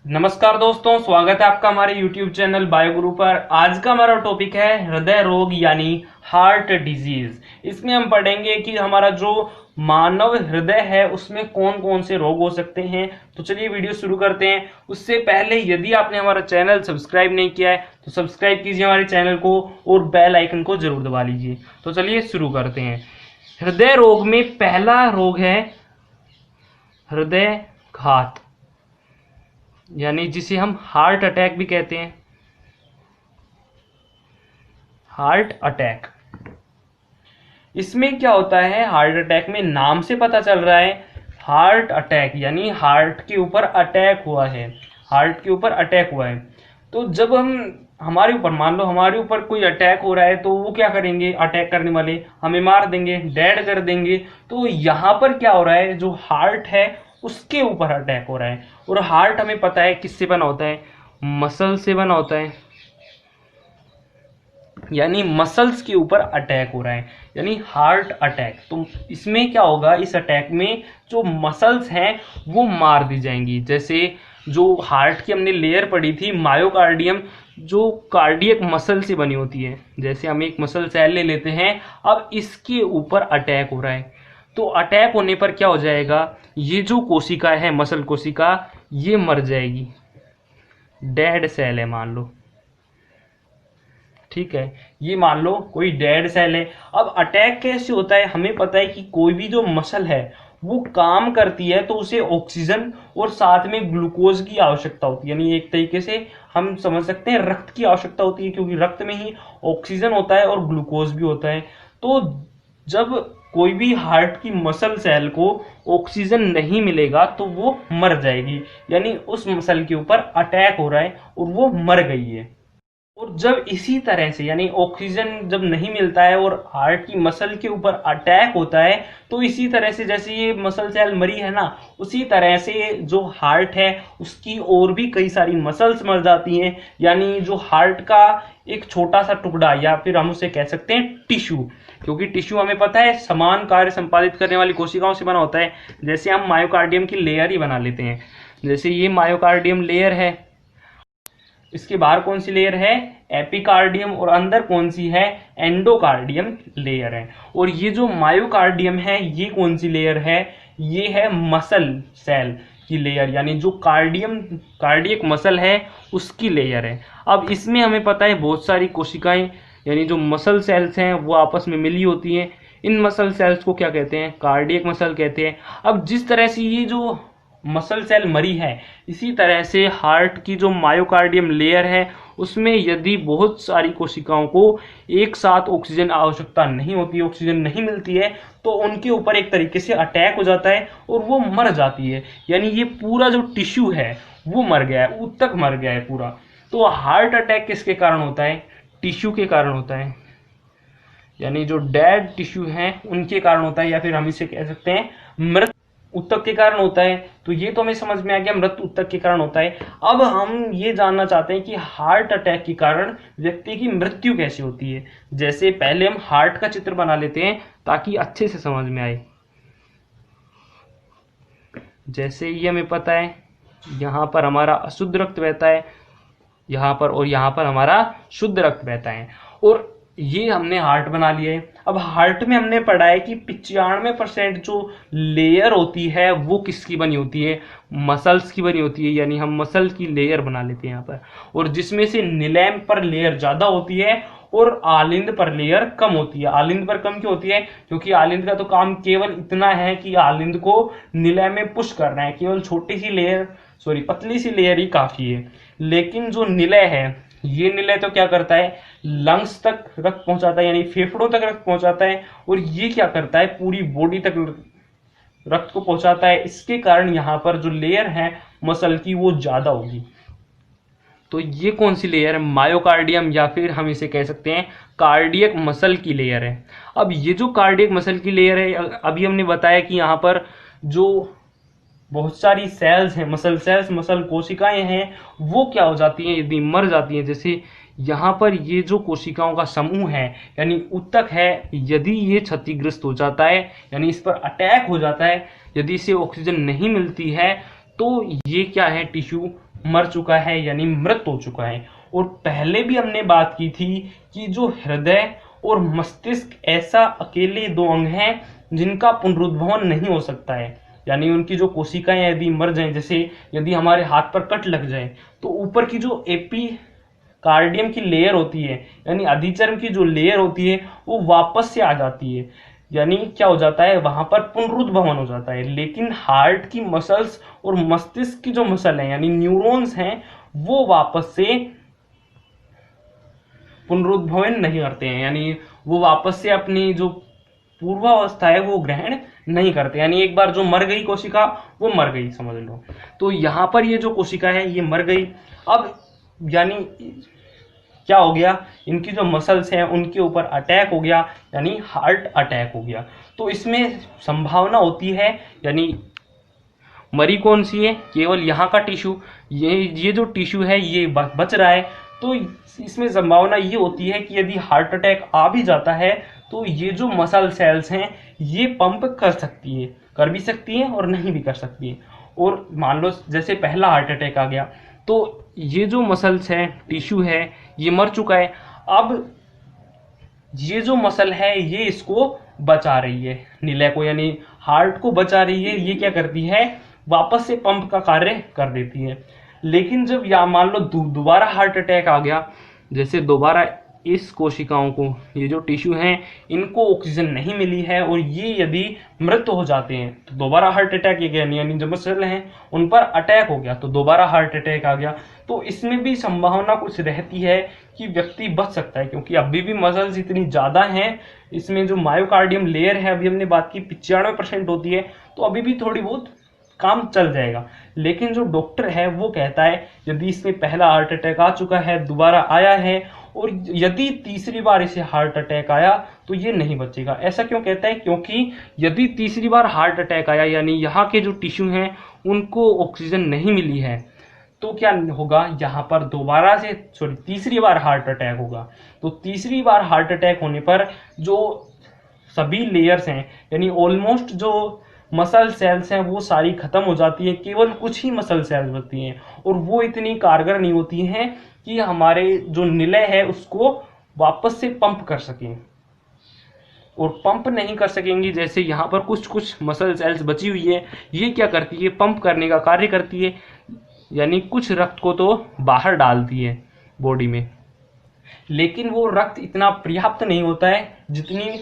नमस्कार दोस्तों, स्वागत है आपका हमारे YouTube चैनल बायोगुरु पर। आज का हमारा टॉपिक है हृदय रोग यानी हार्ट डिजीज। इसमें हम पढ़ेंगे कि हमारा जो मानव हृदय है उसमें कौन कौन से रोग हो सकते हैं। तो चलिए वीडियो शुरू करते हैं। उससे पहले यदि आपने हमारा चैनल सब्सक्राइब नहीं किया है तो सब्सक्राइब कीजिए हमारे चैनल को और बेल आइकन को जरूर दबा लीजिए। तो चलिए शुरू करते हैं। हृदय रोग में पहला रोग है हृदय घात, यानी जिसे हम हार्ट अटैक भी कहते हैं। हार्ट अटैक, इसमें क्या होता है? हार्ट अटैक में नाम से पता चल रहा है हार्ट अटैक, यानी हार्ट के ऊपर अटैक हुआ है। हार्ट के ऊपर अटैक हुआ है। तो जब हमारे ऊपर, मान लो हमारे ऊपर कोई अटैक हो रहा है, तो वो क्या करेंगे? अटैक करने वाले हमें मार देंगे, डेड कर देंगे। तो यहां पर क्या हो रहा है? जो हार्ट है उसके ऊपर अटैक हो रहा है। और हार्ट हमें पता है किससे बना होता है? मसल से बना होता है, यानी मसल्स के ऊपर अटैक हो रहा है, यानी हार्ट अटैक। तो इसमें क्या होगा? इस अटैक में जो मसल्स हैं वो मार दी जाएंगी। जैसे जो हार्ट की हमने लेयर पढ़ी थी मायोकार्डियम, जो कार्डियक मसल से बनी होती है। जैसे हम एक मसल सेल ले लेते हैं, अब इसके ऊपर अटैक हो रहा है, तो अटैक होने पर क्या हो जाएगा? ये जो कोशिका है, मसल कोशिका, ये मर जाएगी। डेड सेल है मान लो, ठीक है, ये मान लो कोई डेड सेल है। अब अटैक कैसे होता है? हमें पता है कि कोई भी जो मसल है वो काम करती है तो उसे ऑक्सीजन और साथ में ग्लूकोज की आवश्यकता होती है। यानी एक तरीके से हम समझ सकते हैं रक्त की आवश्यकता होती है, क्योंकि रक्त में ही ऑक्सीजन होता है और ग्लूकोज भी होता है। तो जब कोई भी हार्ट की मसल सेल को ऑक्सीजन नहीं मिलेगा तो वो मर जाएगी, यानी उस मसल के ऊपर अटैक हो रहा है और वो मर गई है। और जब इसी तरह से, यानी ऑक्सीजन जब नहीं मिलता है और हार्ट की मसल के ऊपर अटैक होता है, तो इसी तरह से जैसे ये मसल सेल मरी है ना, उसी तरह से जो हार्ट है उसकी और भी कई सारी मसल्स मर जाती हैं। यानी जो हार्ट का एक छोटा सा टुकड़ा, या फिर हम उसे कह सकते हैं टिश्यू, क्योंकि टिश्यू हमें पता है समान कार्य संपादित करने वाली कोशिकाओं से बना होता है। जैसे हम मायोकार्डियम की लेयर ही बना लेते हैं। जैसे ये मायोकार्डियम लेयर है, इसके बाहर कौन सी लेयर है? एपिकार्डियम, और अंदर कौन सी है? एंडोकार्डियम लेयर है। और ये जो मायोकार्डियम है ये कौन सी लेयर है? ये है मसल सेल की लेयर, यानी जो कार्डियक मसल है उसकी लेयर है। अब इसमें हमें पता है बहुत सारी कोशिकाएं, यानी जो मसल सेल्स हैं वो आपस में मिली होती हैं। इन मसल सेल्स को क्या कहते हैं? कार्डियक मसल कहते हैं। अब जिस तरह से ये जो मसल सेल मरी है, इसी तरह से हार्ट की जो मायोकार्डियम लेयर है उसमें यदि बहुत सारी कोशिकाओं को एक साथ ऑक्सीजन आवश्यकता नहीं होती, ऑक्सीजन नहीं मिलती है, तो उनके ऊपर एक तरीके से अटैक हो जाता है और वो मर जाती है। यानी ये पूरा जो टिश्यू है वो मर गया है, ऊतक मर गया है पूरा। तो हार्ट अटैक किसके कारण होता है? टिश्यू के कारण होता है, यानी जो डेड टिश्यू है उनके कारण होता है, या फिर हम इसे कह सकते हैं मृत ऊतक के कारण होता है। तो ये तो हमें समझ में आ गया, मृत ऊतक के कारण होता है। अब हम ये जानना चाहते हैं कि हार्ट अटैक के कारण व्यक्ति की मृत्यु कैसे होती है। जैसे पहले हम हार्ट का चित्र बना लेते हैं ताकि अच्छे से समझ में आए। जैसे ये हमें पता है यहाँ पर हमारा अशुद्ध रक्त बहता है, यहाँ पर, और यहाँ पर हमारा शुद्ध रक्त बहता है। और ये हमने हार्ट बना लिया है। अब हार्ट में हमने पढ़ा है कि 95% जो लेयर होती है वो किसकी बनी होती है? मसल्स की बनी होती है, यानी हम मसल की लेयर बना लेते हैं यहाँ पर। और जिसमें से नीलैम पर लेयर ज्यादा होती है और आलिंद पर लेयर कम होती है। आलिंद पर कम क्यों होती है? क्योंकि आलिंद का तो काम केवल इतना है कि आलिंद को नीलैम में पुश करना है, केवल छोटी सी लेयर, सॉरी पतली सी लेयर ही काफी है। लेकिन जो निलय है, ये निलय तो क्या करता है? लंग्स तक रक्त पहुंचाता है, यानी फेफड़ों तक रक्त पहुंचाता है। और ये क्या करता है? पूरी बॉडी तक रक्त को पहुंचाता है। इसके कारण यहाँ पर जो लेयर है मसल की वो ज्यादा होगी। तो ये कौन सी लेयर है? मायोकार्डियम, या फिर हम इसे कह सकते हैं कार्डियक मसल की लेयर है। अब ये जो कार्डियक मसल की लेयर है, अभी हमने बताया कि यहाँ पर जो बहुत सारी सेल्स हैं, मसल सेल्स, मसल कोशिकाएं हैं, वो क्या हो जाती हैं? यदि मर जाती हैं। जैसे यहाँ पर ये जो कोशिकाओं का समूह है, यानी ऊतक है, यदि ये क्षतिग्रस्त हो जाता है, यानी इस पर अटैक हो जाता है, यदि इसे ऑक्सीजन नहीं मिलती है, तो ये क्या है? टिश्यू मर चुका है यानी मृत हो चुका है। और पहले भी हमने बात की थी कि जो हृदय और मस्तिष्क ऐसा अकेले दो अंग हैं जिनका पुनरुद्भवन नहीं हो सकता है, यानी उनकी जो कोशिकाएं यदि मर जाएं, जैसे यदि हमारे हाथ पर कट लग जाए तो ऊपर की जो एपिकार्डियम की लेयर होती है यानी अधिचर्म की जो लेयर होती है वो वापस से आ जाती है, यानी क्या हो जाता है, वहां पर पुनरुद्भवन हो जाता है। लेकिन हार्ट की मसल्स और मस्तिष्क की जो मसल है यानी न्यूरॉन्स हैं वो वापस से पुनरुद्भवन नहीं करते हैं, यानी वो वापस से अपनी जो पूर्वावस्था है वो ग्रहण नहीं करते, यानी एक बार जो मर गई कोशिका वो मर गई समझ लो। तो यहाँ पर ये जो कोशिका है ये मर गई। अब यानी क्या हो गया, इनकी जो मसल्स हैं उनके ऊपर अटैक हो गया यानी हार्ट अटैक हो गया। तो इसमें संभावना होती है, यानी मरी कौन सी है, केवल यहाँ का टिश्यू, ये जो टिश्यू है ये बच रहा है। तो इसमें संभावना ये होती है कि यदि हार्ट अटैक आ भी जाता है तो ये जो मसल सेल्स हैं ये पंप कर सकती है, कर भी सकती हैं और नहीं भी कर सकती है। और मान लो जैसे पहला हार्ट अटैक आ गया तो ये जो मसल्स है, टिश्यू है, ये मर चुका है। अब ये जो मसल है ये इसको बचा रही है, निलय को यानी हार्ट को बचा रही है। ये क्या करती है, वापस से पंप का कार्य कर देती है। लेकिन जब या मान लो दोबारा हार्ट अटैक आ गया, जैसे दोबारा इस कोशिकाओं को, ये जो टिश्यू हैं इनको ऑक्सीजन नहीं मिली है और ये यदि मृत हो जाते हैं तो दोबारा हार्ट अटैक आ गया, यानी जो मसल हैं उन पर अटैक हो गया तो दोबारा हार्ट अटैक आ गया। तो इसमें भी संभावना कुछ रहती है कि व्यक्ति बच सकता है, क्योंकि अभी भी मसल्स इतनी ज्यादा हैं। इसमें जो मायोकार्डियम लेयर है अभी हमने बात की 95% होती है, तो अभी भी थोड़ी बहुत काम चल जाएगा। लेकिन जो डॉक्टर है वो कहता है यदि इसमें पहला हार्ट अटैक आ चुका है, दोबारा आया है और यदि तीसरी बार इसे हार्ट अटैक आया तो ये नहीं बचेगा। ऐसा क्यों कहता है, क्योंकि यदि तीसरी बार हार्ट अटैक आया यानी यहाँ के जो टिश्यू हैं उनको ऑक्सीजन नहीं मिली है तो क्या होगा, यहाँ पर दोबारा से तीसरी बार हार्ट अटैक होगा। तो तीसरी बार हार्ट अटैक होने पर जो सभी लेयर्स हैं यानी ऑलमोस्ट जो मसल सेल्स हैं वो सारी खत्म हो जाती है, केवल कुछ ही मसल सेल्स बचती हैं और वो इतनी कारगर नहीं होती हैं कि हमारे जो निलय है उसको वापस से पंप कर सकें। और पंप नहीं कर सकेंगी, जैसे यहाँ पर कुछ कुछ मसल सेल्स बची हुई है, ये क्या करती है, पंप करने का कार्य करती है, यानी कुछ रक्त को तो बाहर डालती है बॉडी में। लेकिन वो रक्त इतना पर्याप्त नहीं होता है जितनी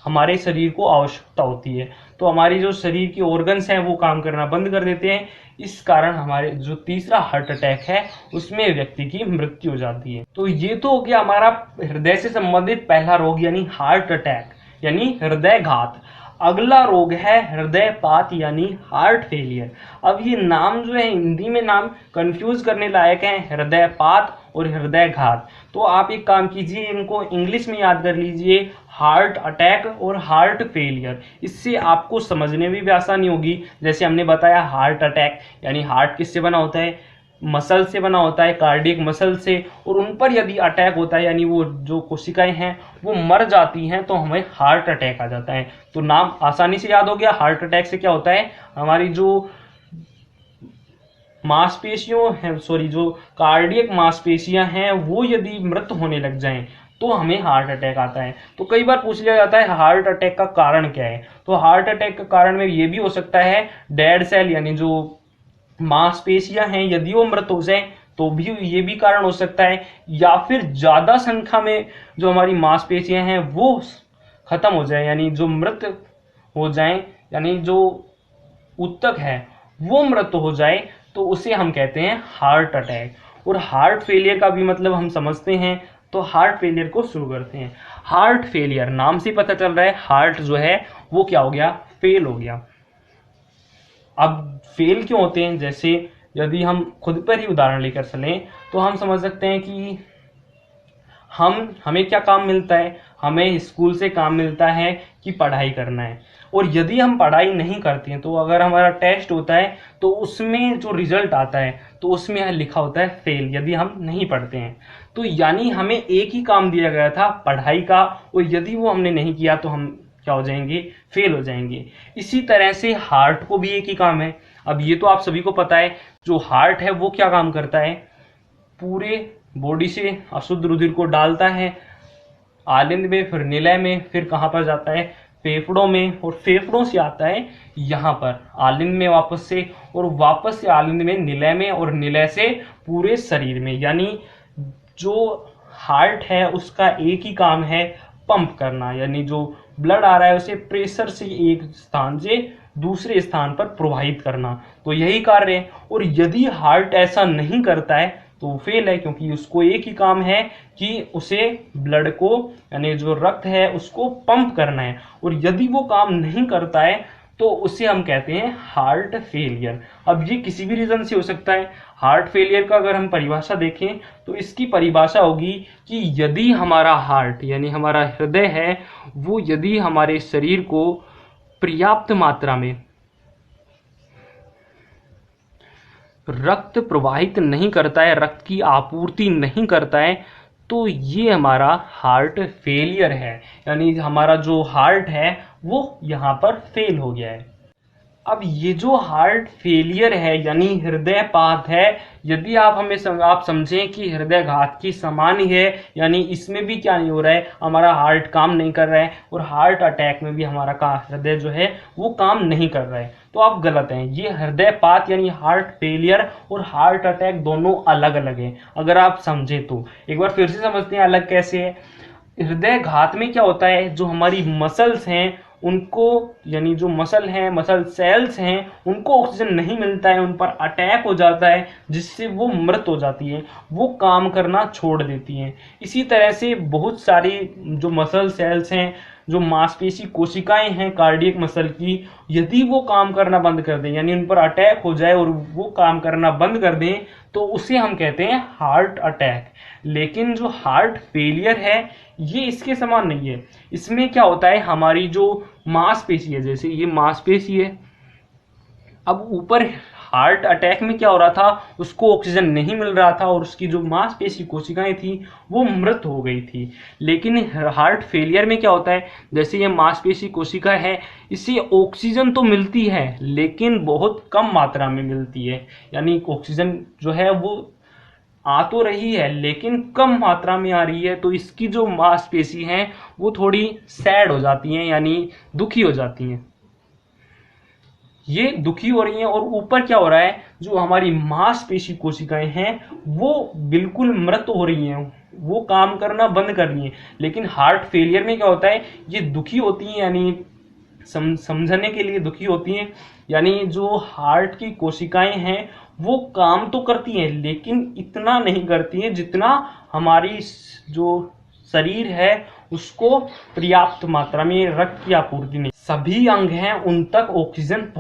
हमारे शरीर को आवश्यकता होती है। तो हमारी जो शरीर के ऑर्गन्स हैं वो काम करना बंद कर देते हैं। इस कारण हमारे जो तीसरा हार्ट अटैक है उसमें व्यक्ति की मृत्यु हो जाती है। तो ये तो हो गया हमारा हृदय से संबंधित पहला रोग यानी हार्ट अटैक यानी हृदय घात। अगला रोग है हृदयपात यानी हार्ट फेलियर। अब ये नाम जो है हिंदी में नाम कंफ्यूज करने लायक है, हृदयपात और हृदय घात। तो आप एक काम कीजिए, इनको इंग्लिश में याद कर लीजिए, हार्ट अटैक और हार्ट फेलियर। इससे आपको समझने में भी आसानी होगी। जैसे हमने बताया हार्ट अटैक यानी हार्ट किससे बना होता है, मसल से बना होता है, कार्डियक मसल से, और उन पर यदि अटैक होता है यानी वो जो कोशिकाएं हैं वो मर जाती हैं तो हमें हार्ट अटैक आ जाता है। तो नाम आसानी से याद हो गया। हार्ट अटैक से क्या होता है, हमारी जो मांसपेशियों हैं, जो कार्डियक मांसपेशियां हैं वो यदि मृत होने लग जाएं तो हमें हार्ट अटैक आता है। तो कई बार पूछ लिया जाता है हार्ट अटैक का कारण क्या है। तो हार्ट अटैक का कारण में ये भी हो सकता है डेड सेल यानी जो मांसपेशियां हैं यदि वो मृत हो जाए तो भी ये भी कारण हो सकता है, या फिर ज्यादा संख्या में जो हमारी मांसपेशियां हैं वो खत्म हो जाए यानी जो मृत हो जाए, यानी जो ऊतक है वो मृत हो जाए तो उसे हम कहते हैं हार्ट अटैक। और हार्ट फेलियर का भी मतलब हम समझते हैं, तो हार्ट फेलियर को शुरू करते हैं। हार्ट फेलियर नाम से पता चल रहा है हार्ट जो है वो क्या हो गया, फेल हो गया। अब फेल क्यों होते हैं, जैसे यदि हम खुद पर ही उदाहरण लेकर चलें तो हम समझ सकते हैं कि हमें क्या काम मिलता है, हमें स्कूल से काम मिलता है कि पढ़ाई करना है। और यदि हम पढ़ाई नहीं करते हैं तो अगर हमारा टेस्ट होता है तो उसमें जो रिजल्ट आता है तो उसमें लिखा होता है फेल, यदि हम नहीं पढ़ते हैं। तो यानी हमें एक ही काम दिया गया था पढ़ाई का, और यदि वो हमने नहीं किया तो हम क्या हो जाएंगे, फेल हो जाएंगे। इसी तरह से हार्ट को भी एक ही काम है। अब ये तो आप सभी को पता है, जो हार्ट है वो क्या काम करता है, पूरे बॉडी से अशुद्ध रुधिर को डालता है आलिंद में, फिर निलय में, फिर कहाँ पर जाता है, फेफड़ों में, और फेफड़ों से आता है यहाँ पर आलिंद में वापस से, और वापस से आलिंद में, निलय में, और निलय से पूरे शरीर में। यानी जो हार्ट है उसका एक ही काम है, पंप करना, यानी जो ब्लड आ रहा है उसे प्रेशर से एक स्थान से दूसरे स्थान पर प्रवाहित करना, तो यही कार्य है। और यदि हार्ट ऐसा नहीं करता है तो फेल है, क्योंकि उसको एक ही काम है कि उसे ब्लड को, यानी जो रक्त है उसको पंप करना है, और यदि वो काम नहीं करता है तो उसे हम कहते हैं हार्ट फेलियर। अब ये किसी भी रीजन से हो सकता है। हार्ट फेलियर का अगर हम परिभाषा देखें तो इसकी परिभाषा होगी कि यदि हमारा हार्ट यानी हमारा हृदय है वो यदि हमारे शरीर को पर्याप्त मात्रा में रक्त प्रवाहित नहीं करता है, रक्त की आपूर्ति नहीं करता है, तो ये हमारा हार्ट फेलियर है, यानी हमारा जो हार्ट है वो यहाँ पर फेल हो गया है। अब ये जो हार्ट फेलियर है यानी हृदयपात है, यदि आप आप समझें कि हृदयघात की समान ही है, यानी इसमें भी क्या नहीं हो रहा है, हमारा हार्ट काम नहीं कर रहा है, और हार्ट अटैक में भी हमारा हृदय जो है वो काम नहीं कर रहा है, तो आप गलत हैं। ये हृदयपात यानी हार्ट फेलियर और हार्ट अटैक दोनों अलग अलग हैं, अगर आप समझे तो। एक बार फिर से समझते हैं अलग कैसे है। हृदयघात में क्या होता है, जो हमारी मसल्स हैं उनको, यानी जो मसल हैं, मसल सेल्स हैं, उनको ऑक्सीजन नहीं मिलता है, उन पर अटैक हो जाता है, जिससे वो मृत हो जाती है, वो काम करना छोड़ देती हैं। इसी तरह से बहुत सारी जो मसल सेल्स हैं, जो मांसपेशी कोशिकाएं हैं कार्डियक मसल की, यदि वो काम करना बंद कर दें, यानी उन पर अटैक हो जाए और वो काम करना बंद कर दें, तो उसे हम कहते हैं हार्ट अटैक। लेकिन जो हार्ट फेलियर है ये इसके समान नहीं है। इसमें क्या होता है, हमारी जो मांसपेशी है, जैसे ये मांसपेशी है, अब ऊपर हार्ट अटैक में क्या हो रहा था, उसको ऑक्सीजन नहीं मिल रहा था और उसकी जो मांसपेशी कोशिकाएं थी वो मृत हो गई थी। लेकिन हार्ट फेलियर में क्या होता है, जैसे ये मांसपेशी कोशिका है, इसे ऑक्सीजन तो मिलती है लेकिन बहुत कम मात्रा में मिलती है, यानी ऑक्सीजन जो है वो आ तो रही है लेकिन कम मात्रा में आ रही है, तो इसकी जो मांसपेशी हैं वो थोड़ी सैड हो जाती हैं, यानी दुखी हो जाती हैं। ये दुखी हो रही हैं और ऊपर क्या हो रहा है, जो हमारी मांसपेशी कोशिकाएं हैं वो बिल्कुल मृत हो रही हैं, वो काम करना बंद कर रही हैं। लेकिन हार्ट फेलियर में क्या होता है, ये दुखी होती हैं, यानी समझने के लिए दुखी होती हैं, यानी जो हार्ट की कोशिकाएं हैं वो काम तो करती हैं लेकिन इतना नहीं करती हैं जितना हमारी जो शरीर है उसको पर्याप्त मात्रा में रक्त की आपूर्ति नहीं, सभी अंग हैं उन तक ऑक्सीजन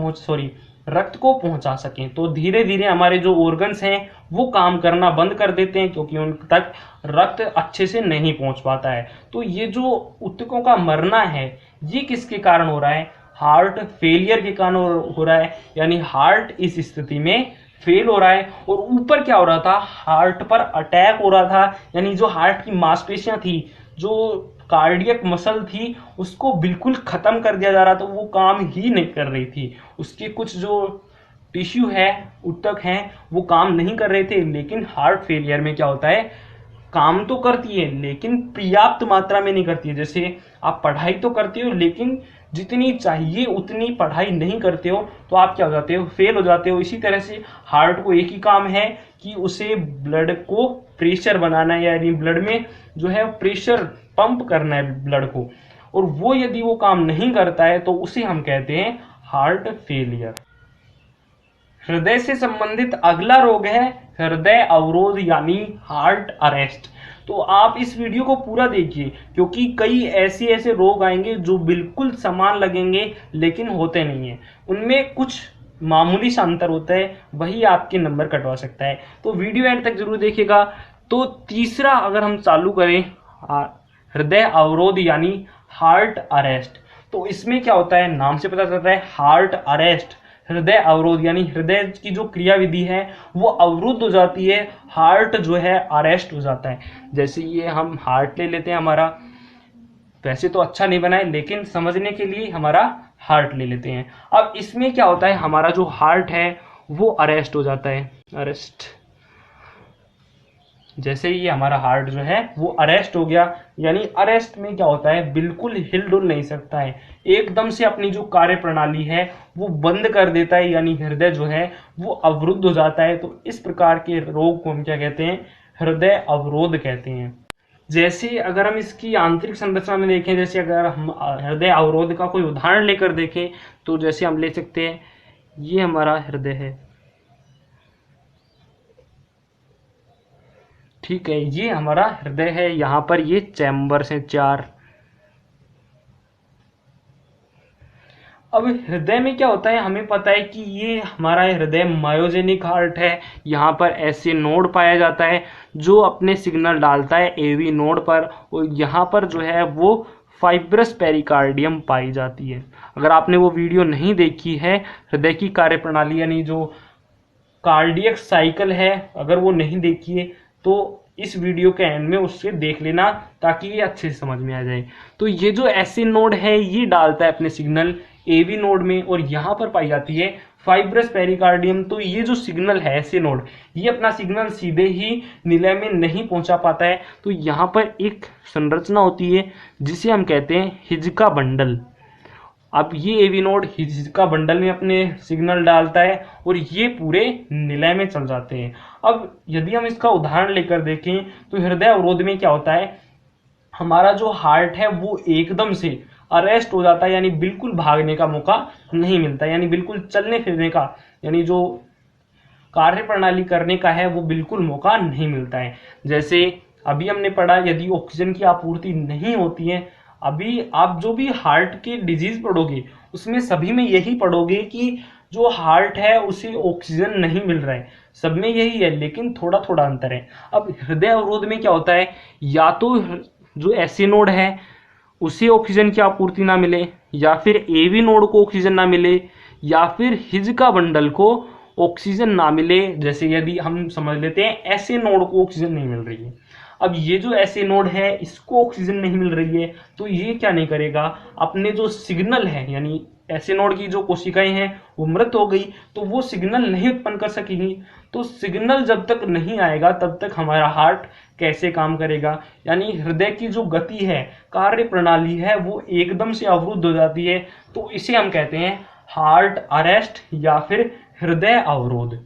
रक्त को पहुंचा सकें। तो धीरे धीरे हमारे जो ऑर्गन्स हैं वो काम करना बंद कर देते हैं क्योंकि उन तक रक्त अच्छे से नहीं पहुंच पाता है। तो ये जो ऊतकों का मरना है ये किसके कारण हो रहा है, हार्ट फेलियर के कारण हो रहा है, यानी हार्ट इस स्थिति में फेल हो रहा है। और ऊपर क्या हो रहा था, हार्ट पर अटैक हो रहा था, यानी जो हार्ट की मांसपेशियां थी, जो कार्डियक मसल थी, उसको बिल्कुल खत्म कर दिया जा रहा था, वो काम ही नहीं कर रही थी, उसके कुछ जो टिश्यू है, ऊतक हैं, वो काम नहीं कर रहे थे। लेकिन हार्ट फेलियर में क्या होता है, काम तो करती है लेकिन पर्याप्त मात्रा में नहीं करती है। जैसे आप पढ़ाई तो करते हो लेकिन जितनी चाहिए उतनी पढ़ाई नहीं करते हो तो आप क्या हो जाते हो, फेल हो जाते हो। इसी तरह से हार्ट को एक ही काम है कि उसे ब्लड को प्रेशर बनाना है, यानी ब्लड में जो है प्रेशर पंप करना है ब्लड को, और वो यदि वो काम नहीं करता है तो उसे हम कहते हैं हार्ट फेलियर। हृदय से संबंधित अगला रोग है हृदय अवरोध यानी हार्ट अरेस्ट। तो आप इस वीडियो को पूरा देखिए क्योंकि कई ऐसे रोग आएंगे जो बिल्कुल समान लगेंगे लेकिन होते नहीं हैं, उनमें कुछ मामूली सा अंतर होता है, वही आपके नंबर कटवा सकता है। तो वीडियो एंड तक जरूर देखिएगा। तो तीसरा अगर हम चालू करें हृदय अवरोध यानी हार्ट अरेस्ट, तो इसमें क्या होता है, नाम से पता चलता है हार्ट अरेस्ट, हृदय अवरोध यानी हृदय की जो क्रियाविधि है वो अवरुद्ध हो जाती है, हार्ट जो है अरेस्ट हो जाता है। जैसे ये हम हार्ट ले लेते हैं, हमारा वैसे तो अच्छा नहीं बना है लेकिन समझने के लिए हमारा हार्ट ले लेते हैं। अब इसमें क्या होता है, हमारा जो हार्ट है वो अरेस्ट हो जाता है, अरेस्ट। जैसे ही हमारा हार्ट जो है वो अरेस्ट हो गया, यानी अरेस्ट में क्या होता है, बिल्कुल हिलडुल नहीं सकता है, एकदम से अपनी जो कार्य प्रणाली है वो बंद कर देता है, यानी हृदय जो है वो अवरुद्ध हो जाता है। तो इस प्रकार के रोग को हम क्या कहते हैं, हृदय अवरोध कहते हैं। जैसे अगर हम इसकी आंतरिक संरचना में देखें, जैसे अगर हम हृदय अवरोध का कोई उदाहरण लेकर देखें, तो जैसे हम ले सकते हैं, ये हमारा हृदय है, ठीक है, ये हमारा हृदय है, यहाँ पर ये चैम्बर्स हैं 4। अब हृदय में क्या होता है, हमें पता है कि ये हमारा हृदय मायोजेनिक हार्ट है। यहाँ पर ऐसे नोड पाया जाता है जो अपने सिग्नल डालता है एवी नोड पर, और यहाँ पर जो है वो फाइब्रस पेरिकार्डियम पाई जाती है। अगर आपने वो वीडियो नहीं देखी है, हृदय की कार्यप्रणाली यानी जो कार्डियक साइकिल है, अगर वो नहीं देखी है तो इस वीडियो के एंड में उससे देख लेना, ताकि ये अच्छे से समझ में आ जाए। तो ये जो एसी नोड है ये डालता है अपने सिग्नल एवी नोड में, और यहाँ पर पाई जाती है फाइब्रस पेरिकार्डियम। तो ये जो सिग्नल है एसी नोड, ये अपना सिग्नल सीधे ही निलय में नहीं पहुंचा पाता है, तो यहाँ पर एक संरचना होती है जिसे हम कहते हैं हिजका बंडल। अब ये एवी नोड हिजका बंडल में अपने सिग्नल डालता है और ये पूरे निलय में चल जाते हैं। अब यदि हम इसका उदाहरण लेकर देखें, तो हृदय अवरोध में क्या होता है, हमारा जो हार्ट है वो एकदम से अरेस्ट हो जाता है, यानी बिल्कुल भागने का मौका नहीं मिलता, यानी बिल्कुल चलने फिरने का, यानी जो कार्य प्रणाली करने का है वो बिल्कुल मौका नहीं मिलता है। जैसे अभी हमने पढ़ा, यदि ऑक्सीजन की आपूर्ति नहीं होती है, अभी आप जो भी हार्ट के डिजीज पढ़ोगे उसमें सभी में यही पढ़ोगे कि जो हार्ट है उसे ऑक्सीजन नहीं मिल रहा है, सब में यही है, लेकिन थोड़ा थोड़ा अंतर है। अब हृदय अवरोध में क्या होता है, या तो जो एसी नोड है उसे ऑक्सीजन की आपूर्ति ना मिले, या फिर एवी नोड को ऑक्सीजन ना मिले, या फिर हिजका बंडल को ऑक्सीजन ना मिले। जैसे यदि हम समझ लेते हैं ऐसे नोड को ऑक्सीजन नहीं मिल रही है, अब ये जो ऐसे नोड है इसको ऑक्सीजन नहीं मिल रही है, तो ये क्या नहीं करेगा, अपने जो सिग्नल है, यानी ऐसे नोड की जो कोशिकाएं हैं वो मृत हो गई, तो वो सिग्नल नहीं उत्पन्न कर सकेंगी। तो सिग्नल जब तक नहीं आएगा तब तक हमारा हार्ट कैसे काम करेगा, यानी हृदय की जो गति है, कार्य प्रणाली है, वो एकदम से अवरुद्ध हो जाती है। तो इसे हम कहते हैं हार्ट अरेस्ट या फिर हृदय अवरोध।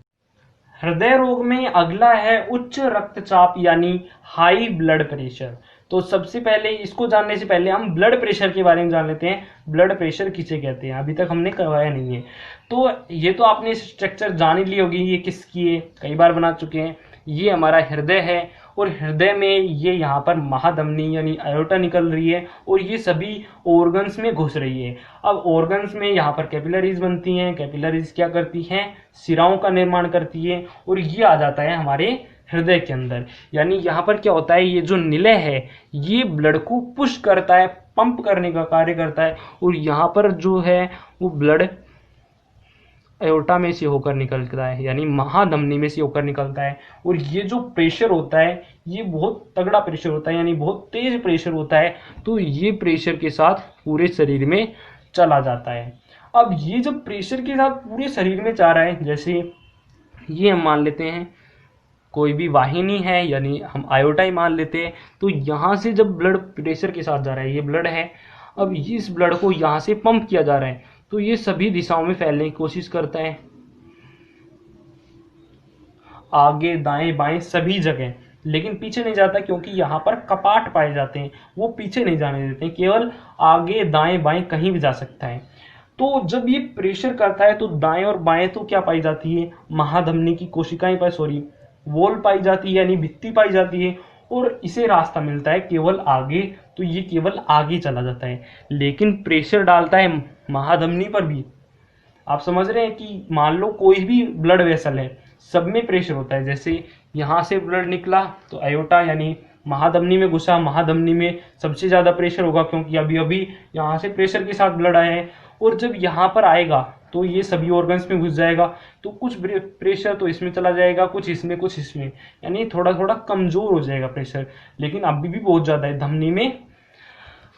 हृदय रोग में अगला है उच्च रक्तचाप यानी हाई ब्लड प्रेशर। तो सबसे पहले इसको जानने से पहले हम ब्लड प्रेशर के बारे में जान लेते हैं, ब्लड प्रेशर किसे कहते हैं, अभी तक हमने करवाया नहीं है। तो ये तो आपने स्ट्रक्चर जान ही ली होगी, ये किसकी है, कई बार बना चुके हैं। ये हमारा हृदय है, और हृदय में ये यहाँ पर महाधमनी यानी आयोटा निकल रही है, और ये सभी ऑर्गन्स में घुस रही है। अब ऑर्गन्स में यहाँ पर कैपिलरीज बनती हैं, कैपिलरीज क्या करती हैं, सिराओं का निर्माण करती है, और ये आ जाता है हमारे हृदय के अंदर। यानी यहाँ पर क्या होता है, ये जो निलय है ये ब्लड को पुश करता है, पंप करने का कार्य करता है, और यहाँ पर जो है वो ब्लड एओर्टा में से होकर निकलता है, यानी महाधमनी में से होकर निकलता है। और ये जो प्रेशर होता है ये बहुत तगड़ा प्रेशर होता है, यानी बहुत तेज प्रेशर होता है, तो ये प्रेशर के साथ पूरे शरीर में चला जाता है। अब ये जब प्रेशर के साथ पूरे शरीर में जा रहा है, जैसे ये हम मान लेते हैं कोई भी वाहिनी है, यानी हम आयोटा ही मान लेते हैं, तो यहाँ से जब ब्लड प्रेशर के साथ जा रहा है, ये ब्लड है, अब इस ब्लड को यहाँ से पंप किया जा रहा है, तो ये सभी दिशाओं में फैलने की कोशिश करता है, आगे दाएं बाएं सभी जगह, लेकिन पीछे नहीं जाता, क्योंकि यहाँ पर कपाट पाए जाते हैं, वो पीछे नहीं जाने देते, केवल आगे दाएं बाएं कहीं भी जा सकता है। तो जब ये प्रेशर करता है तो दाएं और बाएं तो क्या पाई जाती है, महाधमनी की कोशिकाएं वॉल पाई जाती है, यानी भित्ति पाई जाती है, और इसे रास्ता मिलता है केवल आगे, तो ये केवल आगे चला जाता है। लेकिन प्रेशर डालता है महाधमनी पर भी। आप समझ रहे हैं कि मान लो कोई भी ब्लड वेसल है, सब में प्रेशर होता है। जैसे यहाँ से ब्लड निकला तो आयोटा यानी महाधमनी में घुसा, महाधमनी में सबसे ज्यादा प्रेशर होगा, क्योंकि अभी अभी यहाँ से प्रेशर के साथ ब्लड आया है, और जब यहाँ पर आएगा तो ये सभी ऑर्गन्स में घुस जाएगा, तो कुछ प्रेशर तो इसमें चला जाएगा, कुछ इसमें कुछ इसमें, यानी थोड़ा थोड़ा कमजोर हो जाएगा प्रेशर, लेकिन अभी भी बहुत ज्यादा है धमनी में।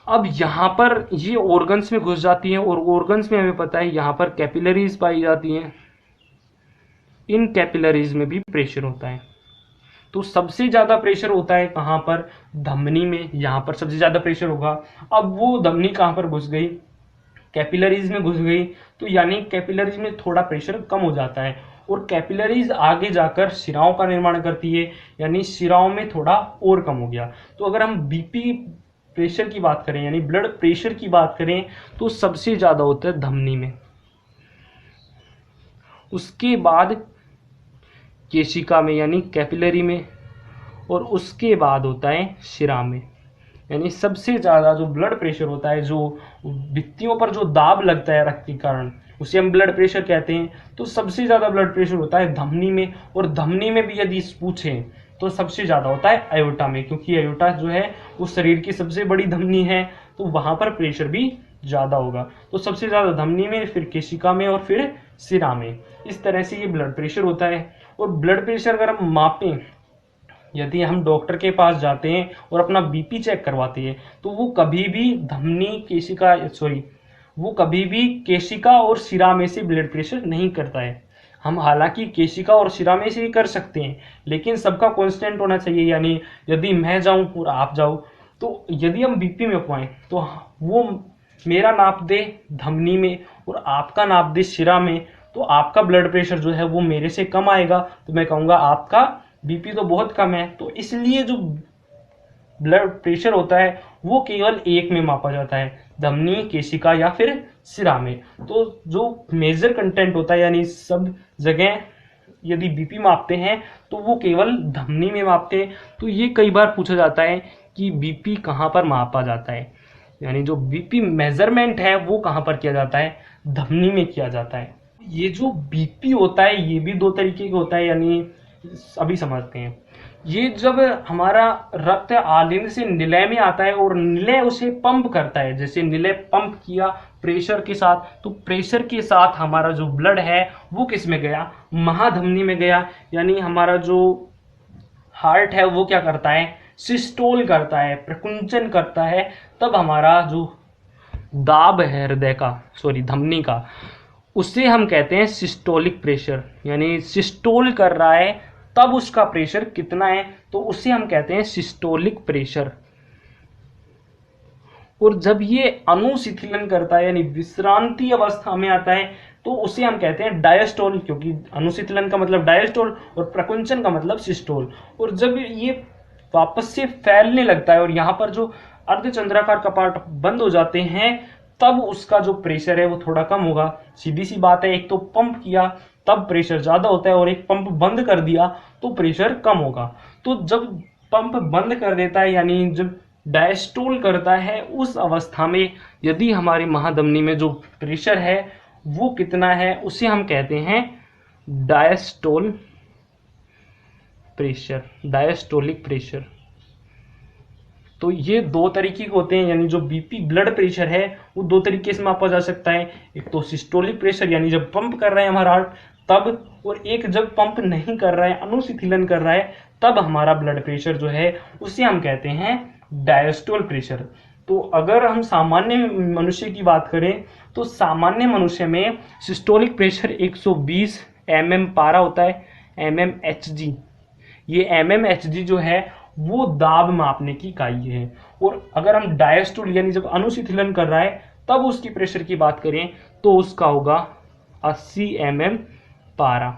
अब यहाँ पर ये ऑर्गन्स में घुस जाती हैं और ऑर्गन्स में हमें पता है यहाँ पर कैपिलरीज पाई जाती हैं। इन कैपिलरीज में भी प्रेशर होता है। तो सबसे ज्यादा प्रेशर होता है कहाँ पर? धमनी में। यहाँ पर सबसे ज्यादा प्रेशर होगा। अब वो धमनी कहाँ पर घुस गई? कैपिलरीज में घुस गई। तो यानी कैपिलरीज में थोड़ा प्रेशर कम हो जाता है और कैपिलरीज आगे जाकर शिराओं का निर्माण करती है, यानी शिराओं में थोड़ा और कम हो गया। तो अगर हम बीपी प्रेशर की बात करें यानी ब्लड प्रेशर की बात करें तो सबसे ज्यादा होता है धमनी में, उसके बाद केशिका में यानी कैपिलरी में, और उसके बाद होता है शिरा में। यानी सबसे ज्यादा जो ब्लड प्रेशर होता है, जो भित्तियों पर जो दाब लगता है रक्त के कारण, उसे हम ब्लड प्रेशर कहते हैं। तो सबसे ज्यादा ब्लड प्रेशर होता है धमनी में, और धमनी में भी यदि पूछें तो सबसे ज्यादा होता है अयोटा में, क्योंकि अयोटा जो है वो शरीर की सबसे बड़ी धमनी है, तो वहां पर प्रेशर भी ज्यादा होगा। तो सबसे ज्यादा धमनी में, फिर केशिका में और फिर सिरा में। इस तरह से ये ब्लड प्रेशर होता है। और ब्लड प्रेशर अगर हम मापें, यदि हम डॉक्टर के पास जाते हैं और अपना बीपी चेक करवाते हैं, तो वो कभी भी वो कभी भी केशिका और शिरा में से ब्लड प्रेशर नहीं करता है। हम हालांकि केशिका और शिरा में से ही कर सकते हैं, लेकिन सबका कांस्टेंट होना चाहिए। यानी यदि मैं जाऊं और आप जाओ, तो यदि हम बीपी में पाएं तो वो मेरा नाप दे धमनी में और आपका नाप दे शिरा में, तो आपका ब्लड प्रेशर जो है वो मेरे से कम आएगा, तो मैं कहूंगा आपका बीपी तो बहुत कम है। तो इसलिए जो ब्लड प्रेशर होता है वो केवल एक में मापा जाता है, धमनी, केशिका या फिर सिरा में। तो जो मेजर कंटेंट होता है यानी सब जगह यदि बीपी मापते हैं तो वो केवल धमनी में मापते हैं। तो ये कई बार पूछा जाता है कि बीपी कहाँ पर मापा जाता है, यानी जो बीपी मेजरमेंट है वो कहाँ पर किया जाता है? धमनी में किया जाता है। ये जो बीपी होता है ये भी दो तरीके का होता है, यानी अभी समझते हैं। ये जब हमारा रक्त आलिंद से निलय में आता है और निलय उसे पंप करता है, जैसे निलय पंप किया प्रेशर के साथ, तो प्रेशर के साथ हमारा जो ब्लड है वो किस में गया? महाधमनी में गया। यानी हमारा जो हार्ट है वो क्या करता है? सिस्टोल करता है, प्रकुंचन करता है। तब हमारा जो दाब है हृदय का, धमनी का, उसे हम कहते हैं सिस्टोलिक प्रेशर। यानी सिस्टोल कर रहा है तब उसका प्रेशर कितना है, तो उसे हम कहते हैं सिस्टोलिक प्रेशर। और जब ये अनुशिथिलन करता है यानी विश्रांति अवस्था में आता है, तो उसे हम कहते हैं डायस्टोल, क्योंकि अनुशिथिलन का मतलब डायस्टोल और प्रकुंचन का मतलब सिस्टोल। और जब ये वापस से फैलने लगता है और यहाँ पर जो अर्धचंद्राकार कपाट बंद हो जाते हैं, तब उसका जो प्रेशर है वो थोड़ा कम होगा। सीधी सी बात है, एक तो पंप किया तब प्रेशर ज्यादा होता है और एक पंप बंद कर दिया तो प्रेशर कम होगा। तो जब पंप बंद कर देता है यानी जब डायस्टोल करता है, उस अवस्था में यदि हमारी महाधमनी में जो प्रेशर है वो कितना है, उसे हम कहते हैं डायस्टोल प्रेशर, डायस्टोलिक प्रेशर। तो ये दो तरीके के होते हैं, यानी जो बीपी ब्लड प्रेशर है वो दो तरीके से मापा जा सकता है। एक तो सिस्टोलिक प्रेशर यानी जब पंप कर रहे हैं हमारा हार्ट तब, और एक जब पंप नहीं कर रहा है, अनुशिथिलन कर रहा है, तब हमारा ब्लड प्रेशर जो है उसे हम कहते हैं डायस्टोल प्रेशर। तो अगर हम सामान्य मनुष्य की बात करें तो सामान्य मनुष्य में सिस्टोलिक प्रेशर 120 mm पारा होता है, mmHg। ये mmHg जो है वो दाब मापने की इकाई है। और अगर हम डायस्टोल यानी जब अनुशिथिलन कर रहा है तब उसकी प्रेशर की बात करें तो उसका होगा 80 mm पारा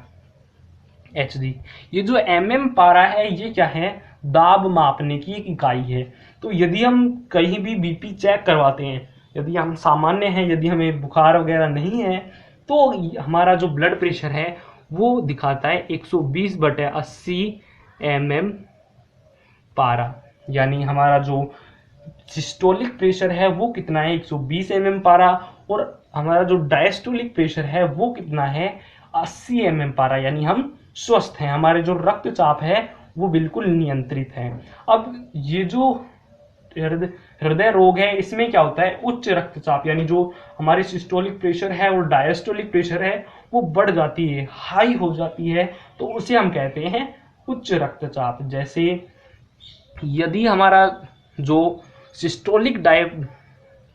Hg। ये जो mm पारा है ये क्या है? दाब मापने की एक इकाई है। तो यदि हम कहीं भी बीपी चेक करवाते हैं, यदि हम सामान्य हैं, यदि हमें बुखार वगैरह नहीं है, तो हमारा जो ब्लड प्रेशर है वो दिखाता है 120/80 mm पारा। यानी हमारा जो सिस्टोलिक प्रेशर है वो कितना है? 120 mm पारा। और हमारा जो डायस्टोलिक प्रेशर है वो कितना है? 80 mm पारा। यानी हम स्वस्थ हैं, हमारे जो रक्तचाप है वो बिल्कुल नियंत्रित है। अब ये जो हृदय रोग है इसमें क्या होता है? उच्च रक्तचाप, यानी जो हमारे सिस्टोलिक प्रेशर है और डायस्टोलिक प्रेशर है वो बढ़ जाती है, हाई हो जाती है, तो उसे हम कहते हैं उच्च रक्तचाप। जैसे यदि हमारा जो सिस्टोलिक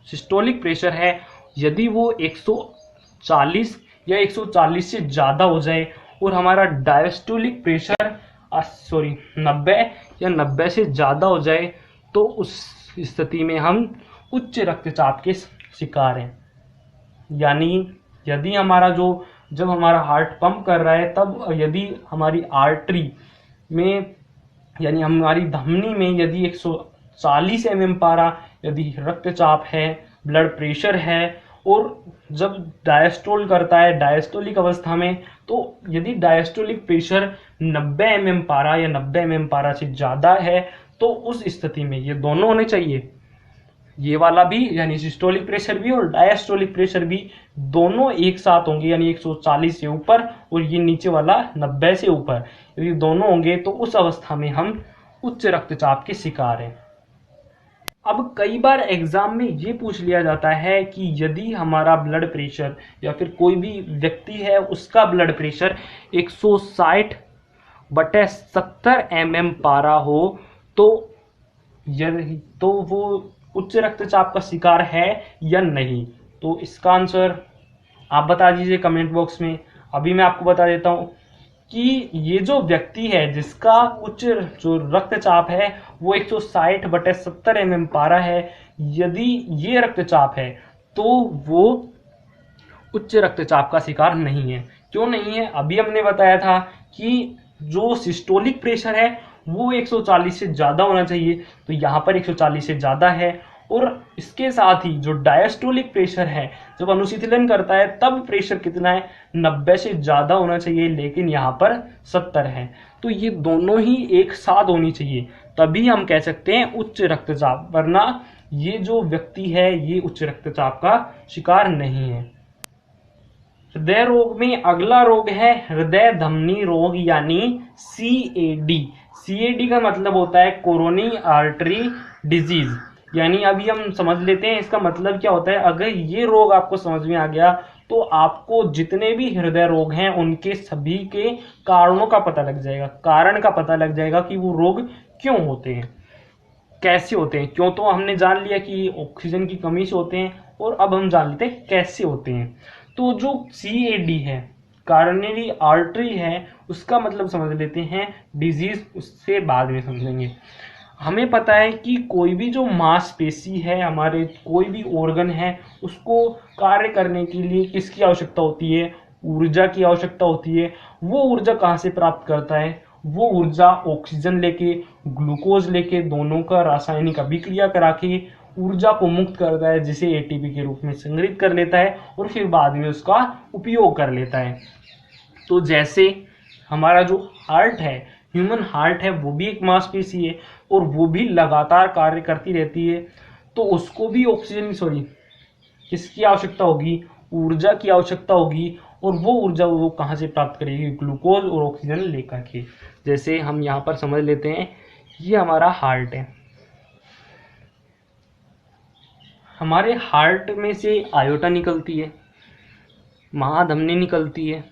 सिस्टोलिक प्रेशर है यदि वो 140 या 140 से ज़्यादा हो जाए और हमारा डायस्टोलिक प्रेशर 90 या 90 से ज़्यादा हो जाए तो उस स्थिति में हम उच्च रक्तचाप के शिकार हैं। यानी यदि जब हमारा हार्ट पंप कर रहा है तब यदि हमारी आर्टरी में यानी हमारी धमनी में यदि 140 mm पारा यदि रक्तचाप है, ब्लड प्रेशर है, और जब डायस्टोल करता है डायस्टोलिक अवस्था में, तो यदि डायस्टोलिक प्रेशर 90 mm पारा या 90 mm पारा से ज़्यादा है तो उस स्थिति में ये दोनों होने चाहिए, ये वाला भी यानी सिस्टोलिक प्रेशर भी और डायस्टोलिक प्रेशर भी दोनों एक साथ होंगे, यानी 140 से ऊपर और ये नीचे वाला 90 से ऊपर, यदि दोनों होंगे तो उस अवस्था में हम उच्च रक्तचाप के शिकार हैं। अब कई बार एग्जाम में ये पूछ लिया जाता है कि यदि हमारा ब्लड प्रेशर या फिर कोई भी व्यक्ति है उसका ब्लड प्रेशर 160/70 mm पारा हो तो वो उच्च रक्तचाप का शिकार है या नहीं। तो इसका आंसर आप बता दीजिए कमेंट बॉक्स में। अभी मैं आपको बता देता हूँ कि ये जो व्यक्ति है जिसका उच्च जो रक्तचाप है वो 160/70 mm पारा है, यदि ये रक्तचाप है तो वो उच्च रक्तचाप का शिकार नहीं है। क्यों नहीं है? अभी हमने बताया था कि जो सिस्टोलिक प्रेशर है वो 140 से ज़्यादा होना चाहिए, तो यहाँ पर 140 से ज़्यादा है। और इसके साथ ही जो डायस्टोलिक प्रेशर है जब अनुशीतलन करता है तब प्रेशर कितना है, 90 से ज़्यादा होना चाहिए, लेकिन यहाँ पर 70 है। तो ये दोनों ही एक साथ होनी चाहिए, तभी हम कह सकते हैं उच्च रक्तचाप, वरना ये जो व्यक्ति है ये उच्च रक्तचाप का शिकार नहीं है। हृदय रोग में अगला रोग है हृदय धमनी रोग यानी CAD। CAD का मतलब होता है कोरोनरी आर्टरी डिजीज। यानी अभी हम समझ लेते हैं इसका मतलब क्या होता है। अगर ये रोग आपको समझ में आ गया तो आपको जितने भी हृदय रोग हैं उनके सभी के कारणों का पता लग जाएगा, कारण का पता लग जाएगा कि वो रोग क्यों होते हैं, कैसे होते हैं। क्यों तो हमने जान लिया कि ऑक्सीजन की कमी से होते हैं, और अब हम जान लेते हैं कैसे होते हैं। तो जो CAD है, कॉरोनरी आर्टरी है, उसका मतलब समझ लेते हैं, डिजीज उससे बाद में समझेंगे। हमें पता है कि कोई भी जो मांसपेशी है, हमारे कोई भी ऑर्गन है, उसको कार्य करने के लिए किसकी आवश्यकता होती है, ऊर्जा की आवश्यकता होती है। वो ऊर्जा कहाँ से प्राप्त करता है, वो ऊर्जा ऑक्सीजन लेके, ग्लूकोज लेके, दोनों का रासायनिक अभिक्रिया करा के ऊर्जा को मुक्त करता है, जिसे ATP के रूप में संग्रहित कर लेता है और फिर बाद में उसका उपयोग कर लेता है। तो जैसे हमारा जो हार्ट है, ह्यूमन हार्ट है, वो भी एक मांसपेशी है और वो भी लगातार कार्य करती रहती है, तो उसको भी किसकी आवश्यकता होगी, ऊर्जा की आवश्यकता होगी। और वो ऊर्जा वो कहाँ से प्राप्त करेगी, ग्लूकोज और ऑक्सीजन लेकर के। जैसे हम यहाँ पर समझ लेते हैं, ये हमारा हार्ट है, हमारे हार्ट में से आयोटा निकलती है, महाधमनी निकलती है,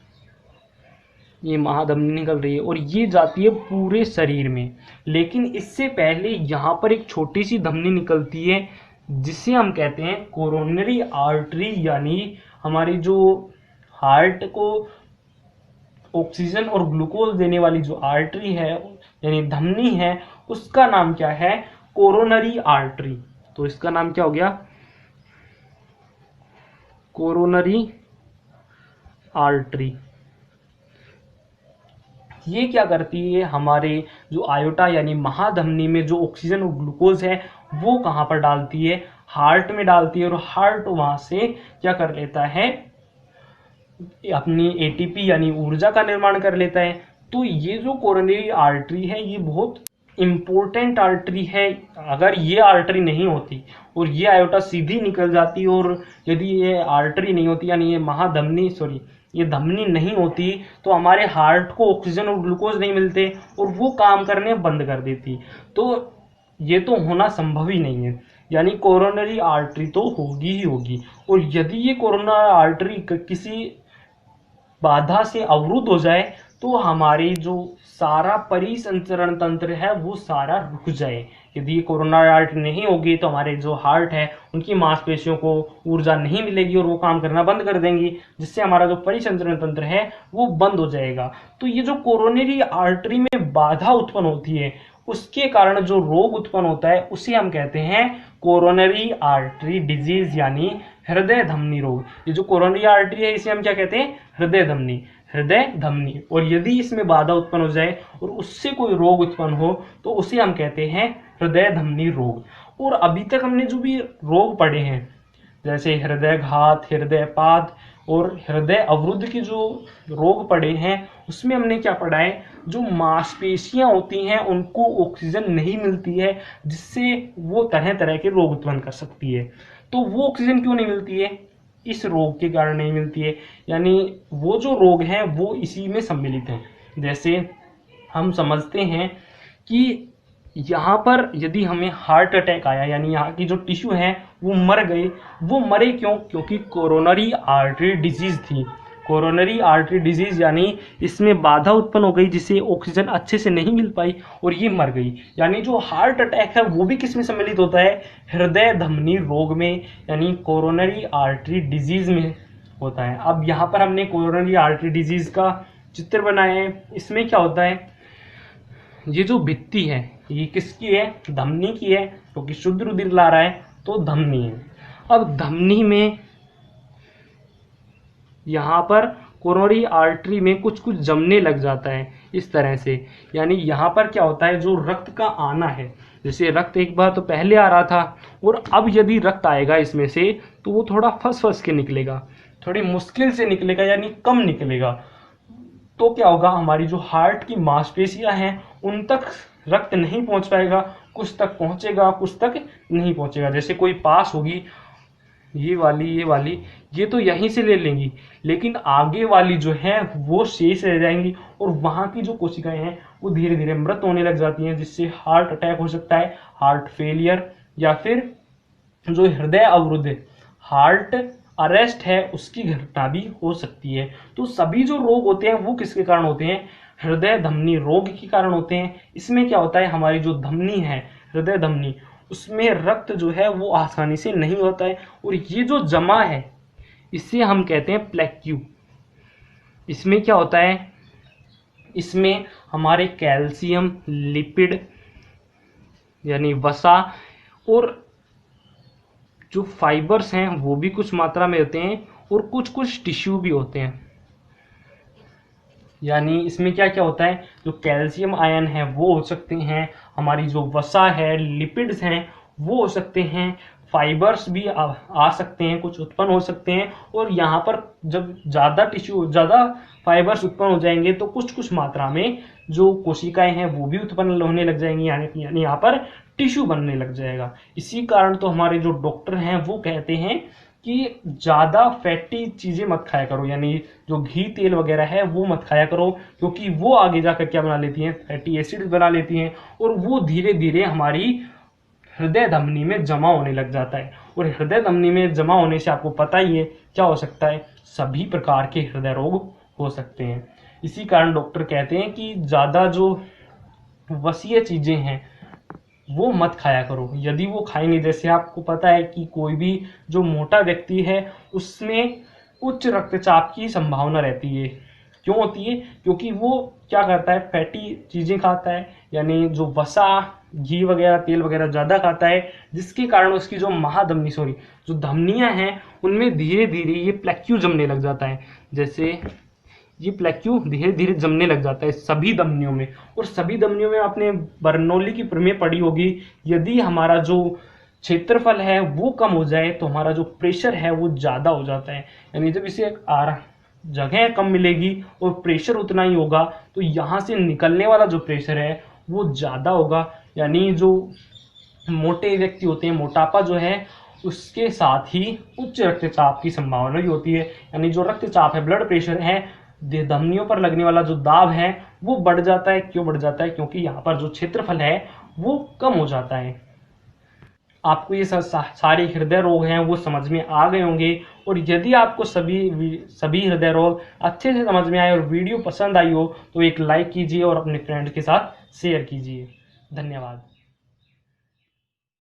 ये महाधमनी निकल रही है और ये जाती है पूरे शरीर में। लेकिन इससे पहले यहाँ पर एक छोटी सी धमनी निकलती है जिसे हम कहते हैं कोरोनरी आर्टरी, यानी हमारी जो हार्ट को ऑक्सीजन और ग्लूकोज देने वाली जो आर्टरी है यानी धमनी है, उसका नाम क्या है, कोरोनरी आर्टरी। तो इसका नाम क्या हो गया, कोरोनरी आर्टरी। ये क्या करती है, हमारे जो आयोटा यानी महाधमनी में जो ऑक्सीजन और ग्लूकोज है वो कहाँ पर डालती है, हार्ट में डालती है, और हार्ट वहां से क्या कर लेता है, अपनी ATP यानी ऊर्जा का निर्माण कर लेता है। तो ये जो कोरोनरी आर्टरी है ये बहुत इंपॉर्टेंट आर्टरी है। अगर ये आर्टरी नहीं होती और ये आयोटा सीधी निकल जाती, और यदि ये आर्टरी नहीं होती यानी ये महाधमनी ये धमनी नहीं होती, तो हमारे हार्ट को ऑक्सीजन और ग्लूकोज नहीं मिलते और वो काम करने बंद कर देती। तो ये तो होना संभव ही नहीं है, यानी कोरोनरी आर्टरी तो होगी ही होगी। और यदि ये कोरोनरी आर्टरी किसी बाधा से अवरुद्ध हो जाए तो हमारी जो सारा परिसंचरण तंत्र है वो सारा रुक जाए। यदि ये कोरोनरी आर्टरी नहीं होगी तो हमारे जो हार्ट है उनकी मांसपेशियों को ऊर्जा नहीं मिलेगी और वो काम करना बंद कर देंगी, जिससे हमारा जो परिसंचरण तंत्र है वो बंद हो जाएगा। तो ये जो कोरोनरी आर्टरी में बाधा उत्पन्न होती है उसके कारण जो रोग उत्पन्न होता है उसे हम कहते हैं कोरोनरी आर्टरी डिजीज, यानी हृदय धमनी रोग। ये जो कोरोनरी आर्टरी है इसे हम क्या कहते हैं? हृदय धमनी, हृदय धमनी। और यदि इसमें बाधा उत्पन्न हो जाए और उससे कोई रोग उत्पन्न हो तो उसे हम कहते हैं हृदय धमनी रोग। और अभी तक हमने जो भी रोग पढ़े हैं जैसे हृदयघात, हृदयपात और हृदय अवरुद्ध के जो रोग पड़े हैं उसमें हमने क्या पढ़ा है? जो मांसपेशियां होती हैं उनको ऑक्सीजन नहीं मिलती है, जिससे वो तरह तरह के रोग उत्पन्न कर सकती है। तो वो ऑक्सीजन क्यों नहीं मिलती है? इस रोग के कारण नहीं मिलती है, यानी वो जो रोग हैं वो इसी में सम्मिलित हैं। जैसे हम समझते हैं कि यहाँ पर यदि हमें हार्ट अटैक आया, यानी यहाँ की जो टिश्यू है वो मर गए। वो मरे क्यों? क्योंकि कोरोनरी आर्टरी डिजीज थी। कोरोनरी आर्टरी डिजीज यानी इसमें बाधा उत्पन्न हो गई, जिससे ऑक्सीजन अच्छे से नहीं मिल पाई और ये मर गई। यानी जो हार्ट अटैक है वो भी किस में सम्मिलित होता है? हृदय धमनी रोग में, यानी कोरोनरी आर्टरी डिजीज में होता है। अब यहाँ पर हमने कोरोनरी आर्टरी डिजीज का चित्र बनाया है। इसमें क्या होता है? ये जो भित्ति है ये किसकी है? धमनी की है, क्योंकि शुद्ध रुधिर ला रहा है तो धमनी है। अब धमनी में यहाँ पर कोरोनरी आर्टरी में कुछ कुछ जमने लग जाता है इस तरह से। यानी यहाँ पर क्या होता है? जो रक्त का आना है, जैसे रक्त एक बार तो पहले आ रहा था और अब यदि रक्त आएगा इसमें से तो वो थोड़ा फंस फंस के निकलेगा, थोड़ी मुश्किल से निकलेगा, यानी कम निकलेगा। तो क्या होगा? हमारी जो हार्ट की मांसपेशियां हैं उन तक रक्त नहीं पहुंच पाएगा, कुछ तक पहुंचेगा कुछ तक नहीं पहुंचेगा। जैसे कोई पास होगी ये वाली ये तो यहीं से ले लेंगी, लेकिन आगे वाली जो है वो शेष रह जाएंगी और वहां की जो कोशिकाएं हैं वो धीरे धीरे मृत होने लग जाती हैं, जिससे हार्ट अटैक हो सकता है, हार्ट फेलियर, या फिर जो हृदय अवरुद्ध, हार्ट अरेस्ट है, उसकी घटना भी हो सकती है। तो सभी जो रोग होते हैं वो किसके कारण होते हैं? हृदय धमनी रोग के कारण होते हैं। इसमें क्या होता है? हमारी जो धमनी है, हृदय धमनी, उसमें रक्त जो है वो आसानी से नहीं होता है और ये जो जमा है इसे हम कहते हैं प्लेक्यू। इसमें क्या होता है? इसमें हमारे कैल्शियम, लिपिड यानी वसा और जो फाइबर्स हैं वो भी कुछ मात्रा में होते हैं और कुछ कुछ टिश्यू भी होते हैं। यानी इसमें क्या क्या होता है? जो कैल्शियम आयन है वो हो सकते हैं, हमारी जो वसा है, लिपिड्स हैं वो हो सकते हैं, फाइबर्स भी आ सकते हैं, कुछ उत्पन्न हो सकते हैं। और यहाँ पर जब ज़्यादा फाइबर्स उत्पन्न हो जाएंगे तो कुछ कुछ मात्रा में जो कोशिकाएं हैं वो भी उत्पन्न होने लग जाएंगी, यानी यहाँ पर टिश्यू बनने लग जाएगा। इसी कारण तो हमारे जो डॉक्टर हैं वो कहते हैं कि ज़्यादा फैटी चीज़ें मत खाया करो, यानी जो घी तेल वगैरह है वो मत खाया करो, क्योंकि वो आगे जाकर क्या बना लेती हैं? फैटी एसिड बना लेती हैं और वो धीरे धीरे हमारी हृदय धमनी में जमा होने लग जाता है। और हृदय धमनी में जमा होने से आपको पता ही है क्या हो सकता है? सभी प्रकार के हृदय रोग हो सकते हैं। इसी कारण डॉक्टर कहते हैं कि ज़्यादा जो वसीय चीज़ें हैं वो मत खाया करो। यदि वो खाएंगे, जैसे आपको पता है कि कोई भी जो मोटा व्यक्ति है उसमें उच्च रक्तचाप की संभावना रहती है। क्यों होती है? क्योंकि वो क्या करता है? फैटी चीज़ें खाता है, यानी जो वसा, घी वगैरह, तेल वगैरह ज़्यादा खाता है, जिसके कारण उसकी जो जो धमनियां हैं उनमें धीरे धीरे ये प्लेक्यू जमने लग जाता है। जैसे ये प्लेक्यू धीरे धीरे जमने लग जाता है सभी धमनियों में। और सभी धमनियों में आपने बर्नौली की प्रमेय पढ़ी होगी, यदि हमारा जो क्षेत्रफल है वो कम हो जाए तो हमारा जो प्रेशर है वो ज़्यादा हो जाता है। यानी जब इसे जगह कम मिलेगी और प्रेशर उतना ही होगा तो यहाँ से निकलने वाला जो प्रेशर है वो ज़्यादा होगा। यानी जो मोटे व्यक्ति होते हैं, मोटापा जो है उसके साथ ही उच्च रक्तचाप की संभावना भी होती है। यानी जो रक्तचाप है, ब्लड प्रेशर है, धमनियों पर लगने वाला जो दाब है वो बढ़ जाता है। क्यों बढ़ जाता है? क्योंकि यहाँ पर जो क्षेत्रफल है वो कम हो जाता है। आपको ये सारे हृदय रोग हैं वो समझ में आ गए होंगे। और यदि आपको सभी हृदय रोग अच्छे से समझ में आए और वीडियो पसंद आई हो तो एक लाइक कीजिए और अपने फ्रेंड के साथ शेयर कीजिए। धन्यवाद।